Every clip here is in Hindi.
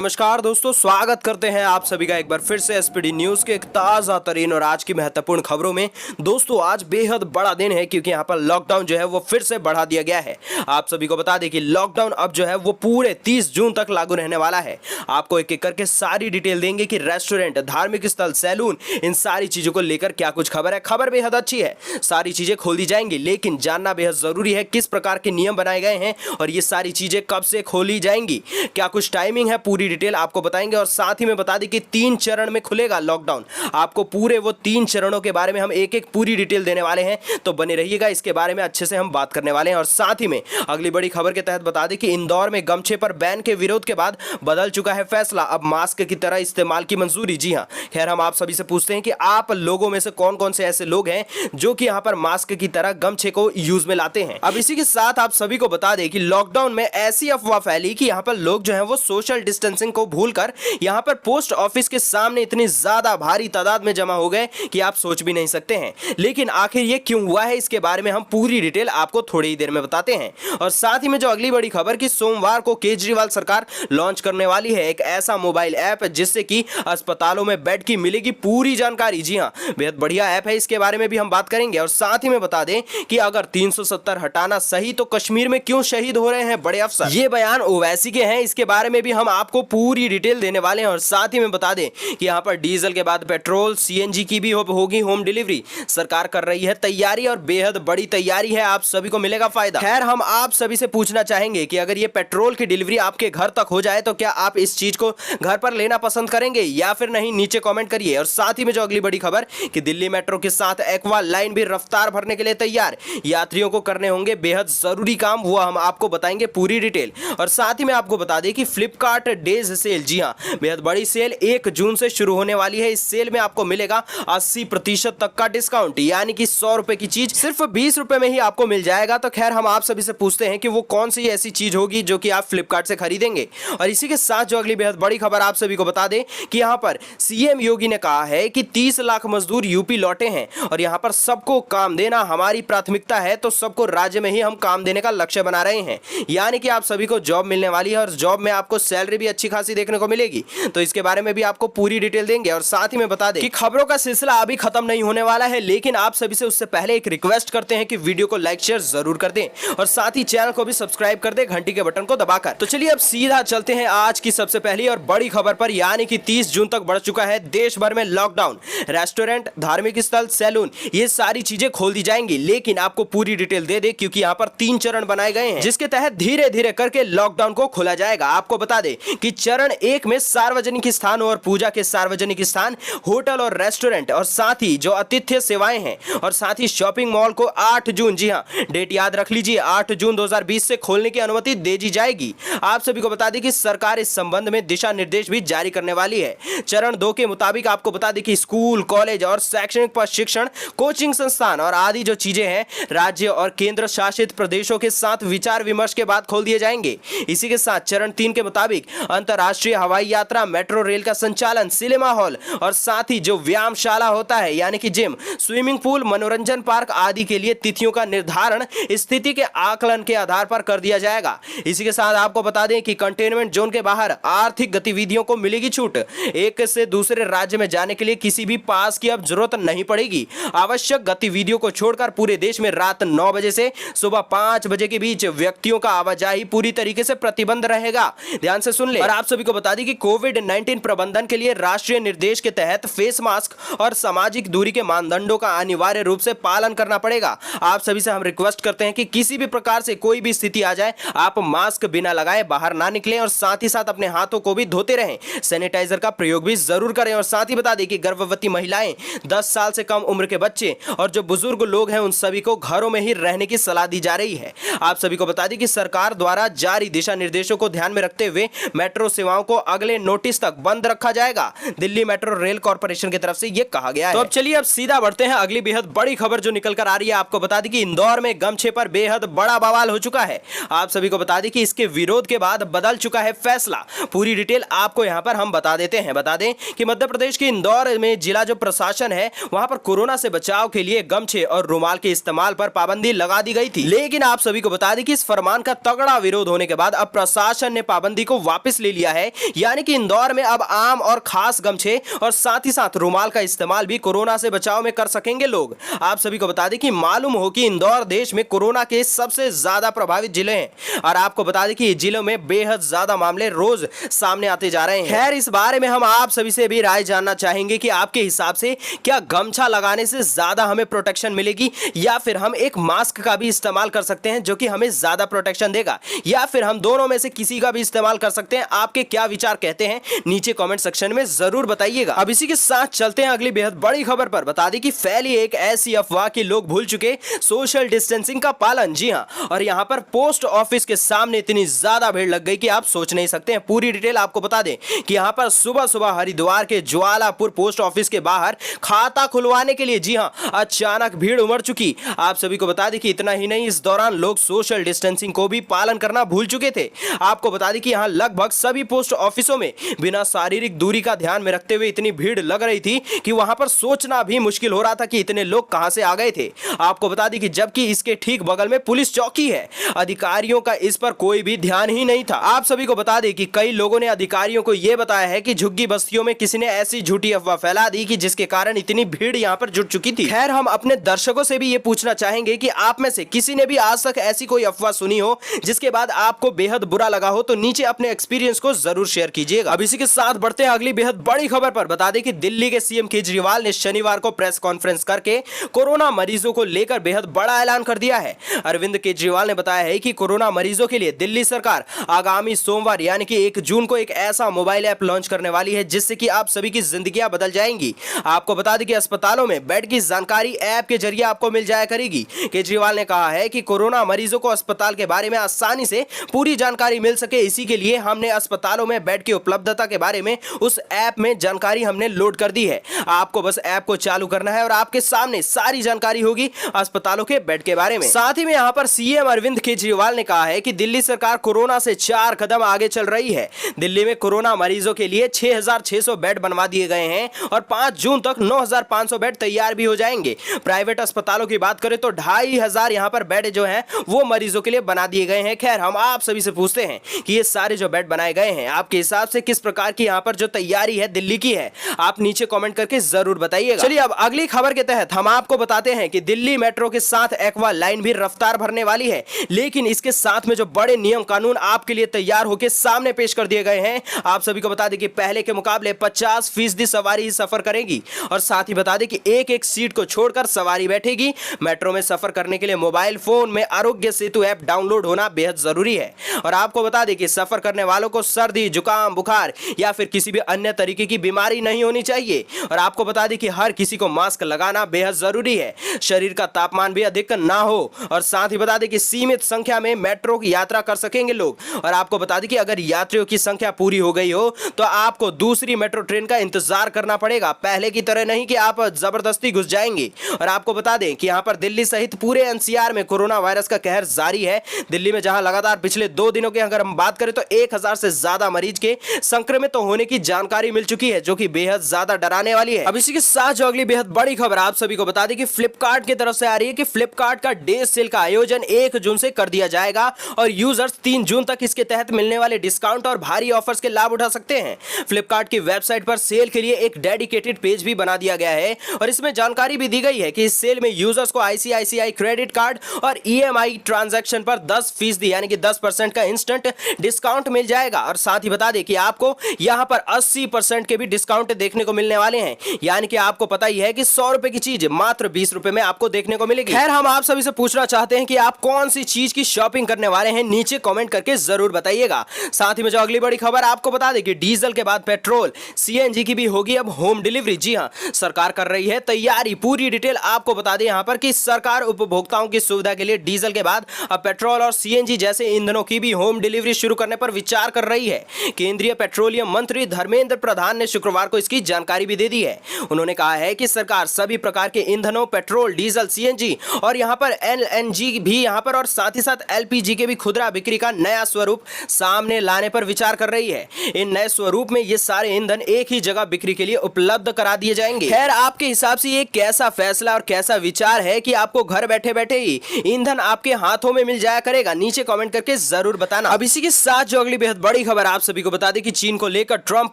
नमस्कार दोस्तों, स्वागत करते हैं आप सभी का एक बार फिर से एसपीडी न्यूज के एक ताज़ा तरीन और आज की महत्वपूर्ण खबरों में। दोस्तों आज बेहद बड़ा दिन है क्योंकि यहाँ पर लॉकडाउन जो है वो फिर से बढ़ा दिया गया है। आप सभी को बता दें कि लॉकडाउन अब जो है वो पूरे 30 जून तक लागू रहने वाला है। आपको एक एक करके सारी डिटेल देंगे कि रेस्टोरेंट, धार्मिक स्थल, सैलून, इन सारी चीज़ों को लेकर क्या कुछ खबर है। खबर बेहद अच्छी है, सारी चीज़ें खोल दी जाएंगी, लेकिन जानना बेहद ज़रूरी है किस प्रकार के नियम बनाए गए हैं और ये सारी चीज़ें कब से खोली जाएंगी, क्या कुछ टाइमिंग है, पूरी डिटेल आपको बताएंगे। और साथ ही में बता दें कि 3 चरण में खुलेगा लॉकडाउन। आपको पूरे वो 3 चरणों के बारे में हम एक एक पूरी डिटेल देने वाले हैं, तो बने रहिएगा, इसके बारे में अच्छे से हम बात करने वाले हैं। और साथ ही में अगली बड़ी खबर के तहत बता दें कि इंदौर में गमछे पर बैन के विरोध के बाद बदल चुका है फैसला, अब मास्क की तरह इस्तेमाल की मंजूरी। जी हां, खैर हम आप सभी से पूछते हैं कि आप लोगों में से कौन कौन से ऐसे लोग हैं जो कि यहां पर मास्क की तरह गमछे को यूज में लाते हैं। अब इसी के साथ आप सभी को बता दें कि लॉकडाउन में ऐसी अफवाह फैली कि यहां पर लोग जो है वो सोशल डिस्टेंसिंग को भूलकर यहां पर पोस्ट ऑफिस के सामने इतनी ज्यादा भारी तादाद में जमा हो गए कि आप सोच भी नहीं सकते हैं। लेकिन आखिर ये क्यों हुआ है, इसके बारे में हम पूरी डिटेल आपको थोड़ी ही देर में बताते हैं। और साथ ही में जो अगली बड़ी खबर कि सोमवार को केजरीवाल सरकार लॉन्च करने वाली है एक ऐसा मोबाइल ऐप जिससे कि अस्पतालों में बेड की मिलेगी पूरी जानकारी। जी हां, बेहद बढ़िया ऐप है, इसके बारे में भी हम बात करेंगे। और साथ ही में बता दें कि अगर 370 हटाना सही तो कश्मीर में क्यों शहीद हो रहे हैं बड़े अफसर, ये बयान ओवैसी के हैं, इसके बारे में भी हम आपको पूरी डिटेल देने वाले हैं। और साथ ही में बता दें कि यहां पर डीजल के बाद पेट्रोल, सीएनजी की भी होगी होम डिलीवरी, सरकार कर रही है तैयारी और बेहद बड़ी तैयारी है, आप सभी को मिलेगा फायदा। खैर हम आप सभी से पूछना चाहेंगे कि अगर ये पेट्रोल की डिलीवरी आपके घर तक हो जाए तो क्या आप इस चीज को घर पर लेना पसंद करेंगे या फिर नहीं, नीचे कमेंट करिए। और साथ ही में जो अगली बड़ी खबर कि दिल्ली मेट्रो के साथ एक्वा लाइन भी रफ्तार भरने के लिए तैयार, यात्रियों को करने होंगे बेहद जरूरी काम, वो हम आपको बताएंगे पूरी डिटेल। और साथ ही में आपको बता दें कि फ्लिपकार्ट डेज सेल, जी हां, बेहद बड़ी सेल 1 जून से शुरू होने वाली है। इस सेल में आपको मिलेगा 80% तक का डिस्काउंट, यानी कि 100 रुपए की चीज सिर्फ 20 रुपए में ही आपको मिल जाएगा। तो खैर हम आप सभी से पूछते हैं कि वो कौन सी ऐसी चीज होगी जो कि आप फ्लिपकार्ट से खरीदेंगे। और इसी के साथ जो अगली बेहद बड़ी खबर आप सभी को बता दें कि यहां पर सीएम योगी ने कहा है कि 30 लाख मजदूर यूपी लौटे हैं और यहां पर सबको काम देना हमारी प्राथमिकता है, तो सबको राज्य में ही हम काम देने का लक्ष्य बना रहे हैं, यानी कि आप सभी को जॉब मिलने वाली है और जॉब में आपको सैलरी भी अच्छी खासी देखने को मिलेगी। तो इसके बारे में भी आपको पूरी डिटेल देंगे। और साथ ही में बता दें कि खबरों का सिलसिला अभी खत्म नहीं होने वाला है, लेकिन आप सभी से उससे पहले एक रिक्वेस्ट करते हैं कि वीडियो को लाइक शेयर जरूर कर दें और साथ ही चैनल को भी सब्सक्राइब कर दें घंटी के बटन को दबाकर। तो चलिए अब सीधा चलते हैं आज की सबसे पहली और बड़ी खबर पर, यानी कि 30 जून तक बढ़ चुका है देश भर में लॉकडाउन। रेस्टोरेंट, धार्मिक स्थल, सैलून, ये सारी चीजें खोल दी जाएंगी, लेकिन आपको पूरी डिटेल दे दे क्योंकि यहाँ पर 3 चरण बनाए गए हैं जिसके तहत धीरे धीरे करके लॉकडाउन को खोला जाएगा। आपको बता दें कि चरण 1 में सार्वजनिक स्थान और पूजा के सार्वजनिक स्थान, होटल और रेस्टोरेंट और साथ ही जो आतिथ्य सेवाएं हैं और साथ ही शॉपिंग मॉल को 8 जून, जी हां डेट याद रख लीजिए, 8 जून 2020 से खोलने की अनुमति दे दी जाएगी। आप सभी को बता दें कि सरकार इस संबंध में दिशा निर्देश भी जारी करने वाली है। चरण 2 के मुताबिक आपको बता दें कि स्कूल, कॉलेज और शैक्षणिक प्रशिक्षण, कोचिंग संस्थान और आदि जो चीजें हैं राज्य और केंद्र शासित प्रदेशों के साथ विचार विमर्श के बाद खोल दिए जाएंगे। इसी के साथ चरण 3 के मुताबिक अंतरराष्ट्रीय हवाई यात्रा, मेट्रो रेल का संचालन, सिनेमा हॉल और साथ ही जो व्यायामशाला होता है यानी कि जिम, स्विमिंग पूल, मनोरंजन पार्क आदि के लिए तिथियों का निर्धारण स्थिति के आकलन के आधार पर कर दिया जाएगा। इसी के साथ आपको बता दें कि कंटेनमेंट जोन के बाहर आर्थिक गतिविधियों को मिलेगी छूट। एक से दूसरे राज्य में जाने के लिए किसी भी पास की अब जरूरत नहीं पड़ेगी। आवश्यक गतिविधियों को छोड़कर पूरे देश में रात 9 बजे से सुबह 5 बजे के बीच व्यक्तियों का आवाजाही पूरी तरीके से प्रतिबंध रहेगा। ध्यान से सुन ले। और आप सभी को बता दें कि कोविड-19 प्रबंधन के लिए राष्ट्रीय निर्देश के तहत फेस मास्क और सामाजिक दूरी के मानदंडों का अनिवार्य रूप से पालन करना पड़ेगा। आप सभी से हम रिक्वेस्ट करते हैं कि किसी भी प्रकार से कोई भी स्थिति आ जाए आप मास्क बिना लगाए बाहर ना निकलें और साथ ही साथ अपने हाथों को भी धोते रहें, सैनिटाइजर का प्रयोग भी जरूर करें। और साथ ही बता दें कि गर्भवती महिलाएं, 10 साल से कम उम्र के बच्चे और जो बुजुर्ग लोग हैं उन सभी को घरों में ही रहने की सलाह दी जा रही है। आप सभी को बता दें कि सरकार द्वारा जारी दिशा निर्देशों को ध्यान में रखते हुए मेट्रो सेवाओं को अगले नोटिस तक बंद रखा जाएगा, दिल्ली मेट्रो रेल कॉर्पोरेशन की तरफ से यह कहा गया है। तो अब चलिए अब सीधा बढ़ते हैं अगली बेहद बड़ी खबर जो निकल कर आ रही है। आपको बता दें कि इंदौर में गमछे पर बेहद बड़ा बवाल हो चुका है। आप सभी को बता दें कि इसके विरोध के बाद बदल चुका है फैसला, पूरी डिटेल आपको यहां पर हम बता देते हैं। बता दें कि मध्य प्रदेश के इंदौर में जिला जो प्रशासन है वहां पर कोरोना से बचाव के लिए गमछे और रुमाल के इस्तेमाल पर पाबंदी लगा दी गई थी, लेकिन आप सभी को बता दें कि इस फरमान का तगड़ा विरोध होने के बाद अब प्रशासन ने पाबंदी को वापस ले लिया है, यानी कि इंदौर में अब आम और खास गमछे और साथ ही साथ रुमाल का इस्तेमाल भी कोरोना से बचाव में कर सकेंगे लोग। आप सभी को बता दें कि मालूम हो कि इंदौर देश में कोरोना के सबसे ज्यादा प्रभावित जिले हैं और आपको बता दें कि जिलों में बेहद ज्यादा मामले रोज सामने आते जा रहे हैं। खैर, इस बारे में हम आप सभी से भी राय जानना चाहेंगे कि आपके हिसाब से क्या गमछा लगाने से ज्यादा हमें प्रोटेक्शन मिलेगी या फिर हम एक मास्क का भी इस्तेमाल कर सकते हैं जो कि हमें ज्यादा प्रोटेक्शन देगा, या फिर हम दोनों में से किसी का भी इस्तेमाल कर सकते हैं। आपके क्या विचार कहते हैं नीचे कमेंट सेक्शन में जरूर बताइएगा। अब इसी के साथ चलते हैं अगली बेहद बड़ी खबर पर। बता दें कि फैली एक ऐसी अफवाह कि लोग भूल चुके सोशल डिस्टेंसिंग का पालन। जी हां, और यहां पर पोस्ट ऑफिस के सामने इतनी ज्यादा भीड़ लग गई कि आप सोच नहीं सकते हैं। पूरी डिटेल आपको बता दें कि यहां पर सुबह सुबह हरिद्वार के ज्वालापुर पोस्ट ऑफिस के बाहर खाता खुलवाने के लिए जी हां अचानक भीड़ उमड़ चुकी। आप सभी को बता दें कि इतना ही नहीं, इस दौरान लोग सोशल डिस्टेंसिंग को भी पालन करना भूल चुके थे। आपको बता दें कि यहां लगभग सभी पोस्ट ऑफिसों में बिना शारीरिक दूरी का ध्यान में रखते हुए इतनी भीड़ लग रही थी कि वहां पर सोचना भी मुश्किल हो रहा था कि इतने लोग कहां से आ गए थे। आपको बता दें कि जबकि इसके ठीक बगल में पुलिस चौकी है, अधिकारियों का इस पर कोई भी ध्यान ही नहीं था। आप सभी को बता दें कि कई लोगों ने अधिकारियों को यह बताया है कि झुग्गी बस्तियों में किसी ने ऐसी झूठी अफवाह फैला दी कि जिसके कारण इतनी भीड़ यहां पर जुट चुकी थी। खैर, हम अपने दर्शकों से भी यह पूछना चाहेंगे कि आप में से किसी ने भी आज तक ऐसी कोई अफवाह सुनी हो जिसके बाद आपको बेहद बुरा लगा हो, तो नीचे अपने एक्सपीरियंस को जरूर शेयर कीजिएगा। अब इसी के साथ बढ़ते हैं अगली बेहद बड़ी खबर पर। बता दें कि दिल्ली के सीएम केजरीवाल ने शनिवार को प्रेस कॉन्फ्रेंस करके कोरोना मरीजों को लेकर बेहद बड़ा ऐलान कर दिया है। अरविंद केजरीवाल ने बताया है कि कोरोना मरीजों के लिए दिल्ली सरकार आगामी सोमवार यानी कि 1 जून को एक ऐसा मोबाइल ऐप लॉन्च करने वाली है जिससे कि आप सभी की जिंदगियां बदल जाएंगी। आपको बता दें कि अस्पतालों में बेड की जानकारी ऐप के जरिए आपको मिल जाया करेगी। केजरीवाल ने कहा है कि कोरोना मरीजों को अस्पताल के बारे में आसानी से पूरी जानकारी मिल सके, इसी के लिए हमने अस्पतालों में बेड की उपलब्धता के बारे में उस ऐप में जानकारी हमने लोड कर दी है। आपको बस ऐप को चालू करना है और आपके सामने सारी जानकारी होगी अस्पतालों के बेड के बारे में। साथ ही में यहां पर सीएम अरविंद केजरीवाल ने कहा है कि दिल्ली सरकार कोरोना से 4 कदम आगे चल रही है। दिल्ली में कोरोना मरीजों के लिए 6,600 बेड बनवा दिए गए हैं और 5 जून तक 9,500 बेड तैयार भी हो जाएंगे। प्राइवेट अस्पतालों की बात करें तो 2,500 यहां पर बेड जो है वो मरीजों के लिए बना दिए गए हैं। खैर, हम आप सभी से पूछते हैं कि ये सारे जो बेड बनाए गए हैं आपके हिसाब से किस प्रकार की यहां पर जो तैयारी है दिल्ली की है, आप नीचे कमेंट करके जरूर बताइएगा। चलिए अब अगली खबर के तहत हम आपको बताते हैं कि दिल्ली मेट्रो के साथ एक्वा लाइन भी रफ्तार भरने वाली है, लेकिन इसके साथ में जो बड़े नियम कानून आपके लिए तैयार होकर सामने पेश कर दिए गए हैं। आप सभी को बता दें कि पहले के मुकाबले 50% सवारी ही सफर करेगी और साथ ही बता दें कि एक सीट को छोड़कर सवारी बैठेगी। मेट्रो में सफर करने के लिए मोबाइल फोन में आरोग्य सेतु ऐप डाउनलोड होना बेहद जरूरी है और आपको बता दें कि सफर करने वालों को सर्दी, जुकाम, बुखार या फिर किसी भी अन्य तरीके की बीमारी नहीं होनी चाहिए और आपको बता दें कि हर किसी को मास्क लगाना बेहद जरूरी है। शरीर का तापमान भी अधिक ना हो और साथ ही बता दें कि सीमित संख्या में मेट्रो की यात्रा कर सकेंगे लोग और आपको बता दें कि अगर यात्रियों की संख्या पूरी हो गई हो तो आपको दूसरी मेट्रो ट्रेन का इंतजार करना पड़ेगा, पहले की तरह नहीं कि आप जबरदस्ती घुस जाएंगे। और आपको बता दें कि यहां पर दिल्ली सहित पूरे एनसीआर में कोरोना वायरस का कहर जारी है। दिल्ली में जहां लगातार पिछले 2 दिनों की अगर हम बात करें तो 1000 से ज्यादा मरीज के संक्रमित होने की जानकारी मिल चुकी है, जो कि बेहद ज्यादा डराने वाली है। अब इसी के साथ जो अगली बेहद बड़ी खबर आप सभी को बता दें कि फ्लिपकार्ट की तरफ से आ रही है कि फ्लिपकार्ट का डे सेल का आयोजन 1 जून से कर दिया जाएगा और यूजर्स 3 जून तक इसके तहत मिलने वाले डिस्काउंट और भारी ऑफर्स के लाभ उठा सकते हैं। फ्लिपकार्ट की वेबसाइट पर सेल के लिए एक डेडिकेटेड पेज भी बना दिया गया है और इसमें जानकारी भी दी गई है कि इस सेल में यूजर्स को आईसीआईसीआई क्रेडिट कार्ड और ईएमआई ट्रांजैक्शन पर 10% यानी कि 10% का इंस्टेंट डिस्काउंट मिल जाएगा और साथ ही बता दें कि आपको यहां पर 80% के भी डिस्काउंट देखने को मिलने वाले हैं, यानी कि आपको पता ही है कि 100 रुपए की चीज मात्र 20 रुपए में आपको देखने को मिलेगी। खैर, हम आप सभी से पूछना चाहते हैं कि आप कौन सी चीज की शॉपिंग करने वाले हैं, नीचे कमेंट करके जरूर बताइएगा। साथ ही में जो अगली बड़ी खबर आपको बता दें कि डीजल के बाद पेट्रोल, सीएनजी की भी होगी अब होम डिलीवरी। जी हां, सरकार कर रही है तैयारी। पूरी डिटेल आपको बता दें यहां पर कि सरकार उपभोक्ताओं की सुविधा के लिए डीजल के बाद अब पेट्रोल और सीएनजी जैसे ईंधनों की भी होम डिलीवरी शुरू करने पर विचार कर रही है। केंद्रीय पेट्रोलियम मंत्री धर्मेंद्र प्रधान ने शुक्रवार को इसकी जानकारी भी दे दी है। उन्होंने कहा है कि सरकार सभी प्रकार के ईंधनों, पेट्रोल, डीजल, सीएनजी और यहां पर एलएनजी भी यहां पर और साथ ही साथ एलपीजी के भी खुदरा बिक्री का नया स्वरूप सामने लाने पर विचार कर रही है। इन नए स्वरूप में ये सारे ईंधन एक ही जगह बिक्री के लिए उपलब्ध करा दिए जाएंगे। खैर, आपके हिसाब से ये कैसा फैसला और कैसा विचार है कि आपको घर बैठे बैठे ही ईंधन आपके हाथों में मिल जाया करेगा, नीचे कमेंट करके जरूर बताना। अब इसी के साथ जो अगली बेहद बड़ी बड़ी खबर आप सभी को बता दें कि चीन को लेकर ट्रंप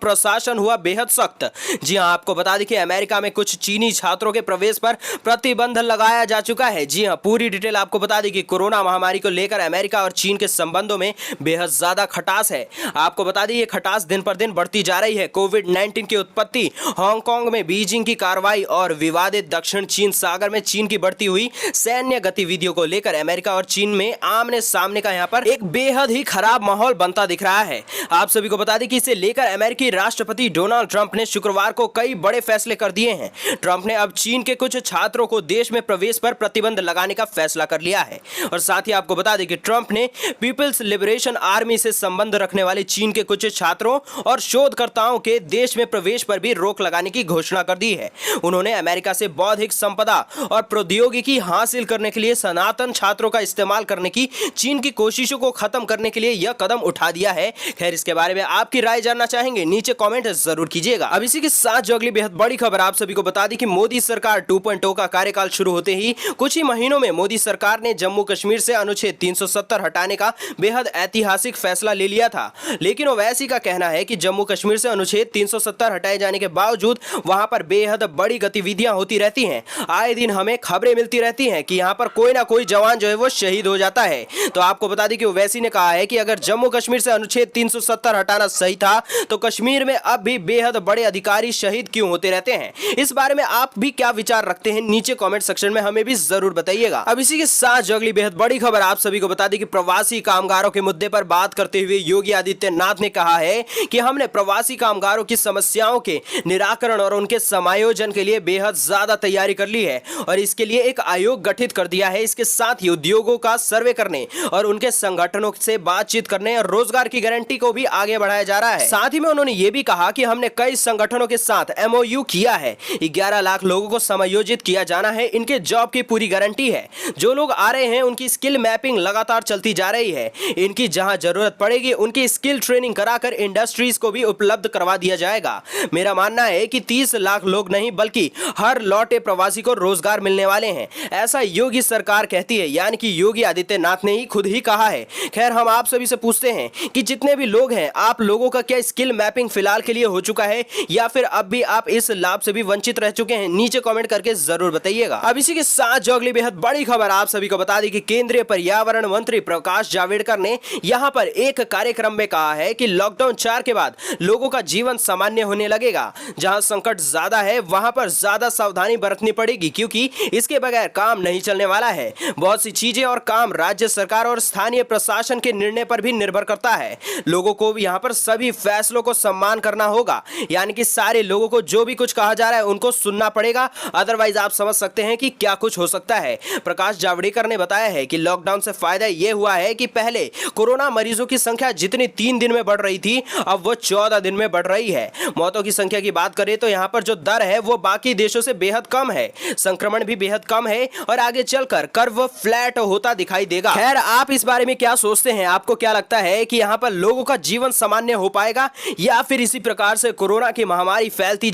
प्रशासन हुआ बेहद सख्त। जी हां, आपको बता दें कि अमेरिका में कुछ चीनी छात्रों के प्रवेश पर प्रतिबंध लगाया जा चुका है। जी हां, पूरी डिटेल आपको बता दें कि कोरोना महामारी को लेकर अमेरिका और चीन के संबंधों में बेहद ज्यादा खटास है। आपको बता दें ये खटास दिन पर दिन बढ़ती जा रही है। कोविड-19 की उत्पत्ति, हांगकांग में बीजिंग की कार्रवाई और विवादित दक्षिण चीन सागर में चीन की बढ़ती हुई सैन्य गतिविधियों को लेकर अमेरिका और चीन में आमने सामने का यहां पर एक बेहद ही खराब माहौल बनता दिख रहा है। आप सभी को बता दें कि इसे लेकर अमेरिकी राष्ट्रपति डोनाल्ड ट्रंप ने शुक्रवार को कई बड़े फैसले कर दिए हैं। ट्रंप ने अब चीन के कुछ छात्रों को देश में प्रवेश पर प्रतिबंध लगाने का फैसला कर लिया है। और साथ ही आपको बता दें कि ट्रंप ने पीपल्स लिबरेशन आर्मी से संबंध रखने वाले चीन के कुछ छात्रों और शोधकर्ताओं के देश में प्रवेश पर भी रोक लगाने की घोषणा कर दी है। उन्होंने अमेरिका से बौद्धिक संपदा और प्रौद्योगिकी हासिल करने के लिए सनातन छात्रों का इस्तेमाल करने की चीन की कोशिशों को खत्म करने के लिए यह कदम उठा दिया है। खैर, इसके बारे में आपकी राय जानना चाहेंगे, नीचे कमेंट जरूर कीजिएगा। अब इसी के साथ जो अगली बेहद बड़ी खबर आप सभी को बता दी कि मोदी सरकार 2.0 का कार्यकाल शुरू होते ही कुछ ही महीनों में मोदी सरकार ने जम्मू कश्मीर से अनुच्छेद 370 हटाने का बेहद ऐतिहासिक फैसला ले लिया था। लेकिन ओवैसी का कहना है कि जम्मू कश्मीर से अनुच्छेद 370 हटाए जाने के बावजूद वहां पर बेहद बड़ी गतिविधियां होती रहती हैं। आए दिन हमें खबरें मिलती रहती हैं कि यहां पर कोई ना कोई जवान जो है वो शहीद हो जाता है। तो आपको बता दें कि ओवैसी ने कहा है कि अगर जम्मू कश्मीर से अनुच्छेद 370 हटाना सही था तो कश्मीर में अब भी बेहद बड़े अधिकारी शहीद क्यों होते रहते हैं। इस बारे में आप भी क्या विचार रखते हैं, नीचे कमेंट सेक्शन में हमें भी जरूर बताइएगा। अब इसी के साथ जो अगली बेहद बड़ी खबर आप सभी को बता दें कि प्रवासी कामगारों के मुद्दे पर बात करते हुए योगी आदित्यनाथ ने कहा है कि हमने प्रवासी कामगारों की समस्याओं के निराकरण और उनके समायोजन के लिए बेहद ज्यादा तैयारी कर ली है और इसके लिए एक आयोग गठित कर दिया है। इसके साथ ही उद्योगों का सर्वे करने और उनके संगठनों से बातचीत करने और रोजगार की गारंटी को भी आगे बढ़ाया जा रहा है। साथ ही में उन्होंने ये भी कहा कि हमने कई संगठनों के साथ MOU किया है। 11 लाख लोगों को समायोजित किया जाना है। इनके जॉब की पूरी गारंटी है। जो लोग आ रहे हैं उनकी स्किल मैपिंग लगातार चलती जा रही है। इनकी जहां जरूरत पड़ेगी उनकी स्किल ट्रेनिंग कराकर इंडस्ट्रीज को भी उपलब्ध करवा दिया जाएगा। मेरा मानना है कि 30 लाख लोग नहीं बल्कि हर लौटे प्रवासी को रोजगार मिलने वाले हैं, ऐसा योगी सरकार कहती है, यानी कि योगी आदित्यनाथ ने ही खुद ही कहा है। खैर, हम आप सभी से पूछते हैं कि जितने भी लोग हैं, आप लोगों का क्या स्किल मैपिंग फिलहाल के लिए हो चुका है या फिर अब भी आप इस लाभ से भी वंचित रह चुके हैं, नीचे कमेंट करके जरूर बताइएगा। अब इसी के साथ जो अगली बेहद बड़ी खबर आप सभी को बता दी कि केंद्रीय पर्यावरण मंत्री प्रकाश जावड़ेकर ने यहां पर एक कार्यक्रम में कहा है कि लॉकडाउन 4 के बाद लोगों का जीवन सामान्य होने लगेगा। जहां संकट ज्यादा है वहां पर ज्यादा सावधानी बरतनी पड़ेगी क्योंकि इसके बगैर काम नहीं चलने वाला है। बहुत सी चीजें और काम राज्य सरकार और स्थानीय प्रशासन के निर्णय पर भी निर्भर करता है। लोगों को भी यहां पर सभी फैसलों को सम्मान करना होगा, यानी कि सारे लोगों को जो भी कुछ कहा जा रहा है उनको सुनना पड़ेगा, अदरवाइज आप समझ सकते हैं कि क्या कुछ हो सकता है। प्रकाश जावड़ेकर ने बताया है कि लॉकडाउन से फायदा यह हुआ है कि पहले कोरोना मरीजों की संख्या जितनी 3 दिन में बढ़ रही थी अब वो 14 दिन में बढ़ रही है। मौतों की संख्या की बात करें तो यहाँ पर जो दर है वो बाकी देशों से बेहद कम है। संक्रमण भी बेहद कम है और आगे चलकर कर्व फ्लैट होता दिखाई देगा। खैर, आप इस बारे में क्या सोचते हैं? आपको क्या लगता है कि यहाँ पर लोगों का जीवन सामान्य हो पाएगा या फिर इसी प्रकार से कोरोना की महामारी फैलती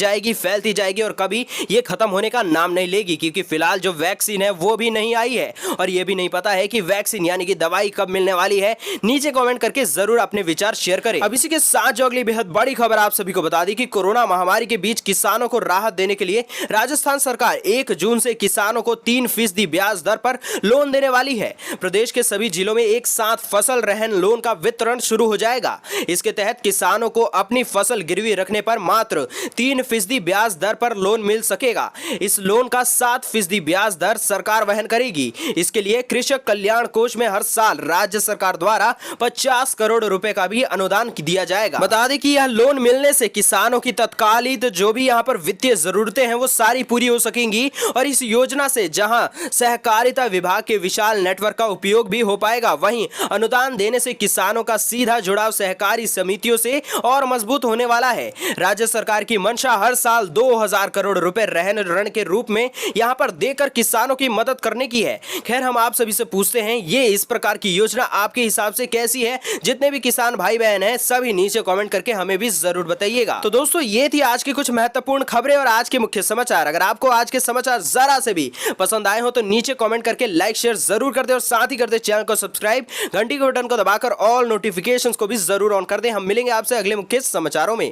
जाएगी और कभी ये खत्म होने का नाम नहीं लेगी? क्योंकि फिलहाल जो वैक्सीन है वो भी नहीं आई है और ये भी नहीं पता है कि वैक्सीन यानी कि दवाई कब मिलने वाली है। नीचे कमेंट करके जरूर अपने विचार शेयर करें। अब इसी के साथ जो अगली बेहद बड़ी खबर आप सभी को बता दी कि कोरोना महामारी के बीच किसानों को राहत देने के लिए राजस्थान सरकार 1 जून से किसानों को 3% ब्याज दर पर लोन देने वाली है। प्रदेश के सभी जिलों में एक साथ फसल रहन लोन का वितरण शुरू हो जाएगा। इसके तहत किसानों को अपनी फसल गिरवी रखने पर मात्र 3% ब्याज दर पर लोन मिल सकेगा। इस लोन का 7% ब्याज दर सरकार वहन करेगी। इसके लिए कृषक कल्याण कोष में हर साल राज्य सरकार द्वारा 50 करोड़ रुपए का भी अनुदान दिया जाएगा। बता दें कि यह लोन मिलने से किसानों की तत्कालिक जो भी यहाँ पर वित्तीय जरूरतें हैं वो सारी पूरी हो सकेंगी और इस योजना से जहां सहकारिता विभाग के विशाल नेटवर्क का उपयोग भी हो पाएगा, वहीं अनुदान देने से किसानों का सीधा जुड़ाव सहकारी समितियों से और मजबूत होने वाला है। राज्य सरकार की मंशा हर साल 2000 करोड़ रुपए रहन ऋण के रूप में यहाँ पर देकर किसानों की मदद करने की है। खैर, हम आप सभी से पूछते हैं ये इस प्रकार की योजना आपके हिसाब से कैसी है? जितने भी किसान भाई बहन हैं सभी नीचे कमेंट करके हमें भी जरूर बताइएगा। तो दोस्तों, ये थी आज की कुछ महत्वपूर्ण खबरें और आज के मुख्य समाचार। अगर आपको आज के समाचार जरा से भी पसंद आए हो तो नीचे कमेंट करके लाइक शेयर जरूर कर दे और साथ ही कर दे चैनल को सब्सक्राइब, घंटी के बटन को दबाकर ऑल नोटिफिकेशंस को भी जरूर ऑन कर दें। हम मिलेंगे आपसे अगले मुख्य समाचारों में।